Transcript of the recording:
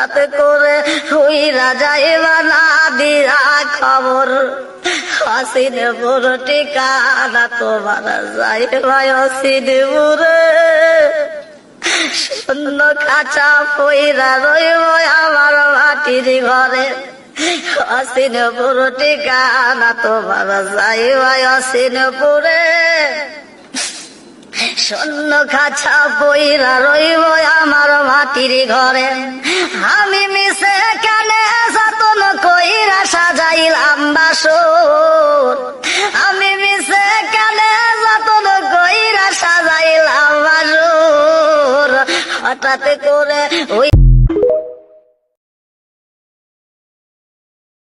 হঠাৎ করে হইরা যাইবা না দিয়া খবর, অসিনপুর ঠিকানা তোমার যাইবা অসিনপুরে। শূন্য খাঁচা পইরা রইব আমার মাটির ঘরে, অসিনপুর ঠিকানা তোমার যাইবা অসিনপুরে। শূন্য খাঁচা পইরা রইব আমার মাটির ঘরে, আমি মিশে কেনে যতন কইরা সাজাইলাম বাসর, আমি মিশে কেনে যতন কইরা সাজাইলাম বাসর। হঠাৎ করে